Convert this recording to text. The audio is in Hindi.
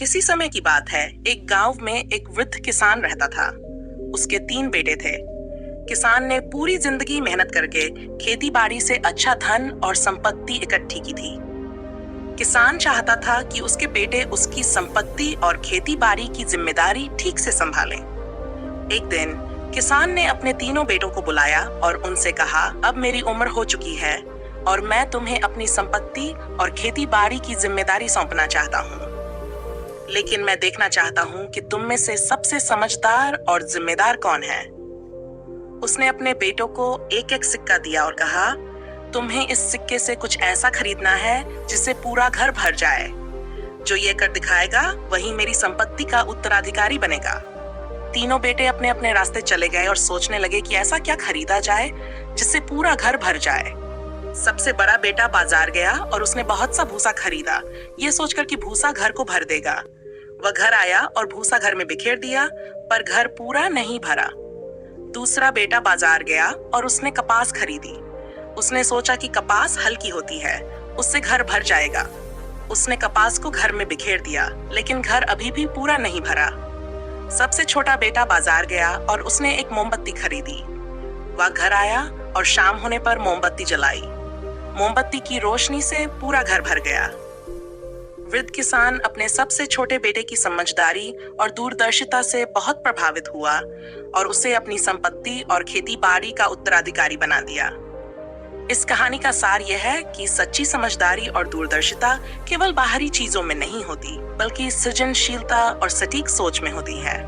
किसी समय की बात है, एक गांव में एक वृद्ध किसान रहता था। उसके 3 बेटे थे। किसान ने पूरी जिंदगी मेहनत करके खेती बाड़ी से अच्छा धन और संपत्ति इकट्ठी की थी। किसान चाहता था कि उसके बेटे उसकी संपत्ति और खेती बाड़ी की जिम्मेदारी ठीक से संभालें। एक दिन किसान ने अपने तीनों बेटों को बुलाया और उनसे कहा, अब मेरी उम्र हो चुकी है और मैं तुम्हें अपनी संपत्ति और खेती बाड़ी की जिम्मेदारी सौंपना चाहता हूँ। लेकिन मैं देखना चाहता हूँ कि तुम में से सबसे समझदार और जिम्मेदार कौन है। उसने अपने बेटों को एक एक सिक्का दिया और कहा, तुम्हें इस सिक्के से कुछ ऐसा खरीदना है जिससे पूरा घर भर जाए। जो ये कर दिखाएगा वही मेरी संपत्ति का उत्तराधिकारी बनेगा। तीनों बेटे अपने अपने रास्ते चले गए और सोचने लगे कि ऐसा क्या खरीदा जाए जिससे पूरा घर भर जाए। सबसे बड़ा बेटा बाजार गया और उसने बहुत सा भूसा खरीदा, ये सोचकर कि भूसा घर को भर देगा। वह घर आया और भूसा घर में बिखेर दिया, पर घर पूरा नहीं भरा। दूसरा बेटा बाजार गया और उसने कपास खरीदी। उसने सोचा कि कपास हल्की होती है, उससे घर भर जाएगा। उसने कपास को घर में बिखेर दिया, लेकिन घर अभी भी पूरा नहीं भरा। सबसे छोटा बेटा बाजार गया और उसने एक मोमबत्ती खरीदी। वह घर आया और शाम होने पर मोमबत्ती जलाई। मोमबत्ती की रोशनी से पूरा घर भर गया। वृद्ध किसान अपने सबसे छोटे बेटे की समझदारी और दूरदर्शिता से बहुत प्रभावित हुआ और उसे अपनी संपत्ति और खेती बाड़ी का उत्तराधिकारी बना दिया। इस कहानी का सार यह है कि सच्ची समझदारी और दूरदर्शिता केवल बाहरी चीजों में नहीं होती, बल्कि सृजनशीलता और सटीक सोच में होती है।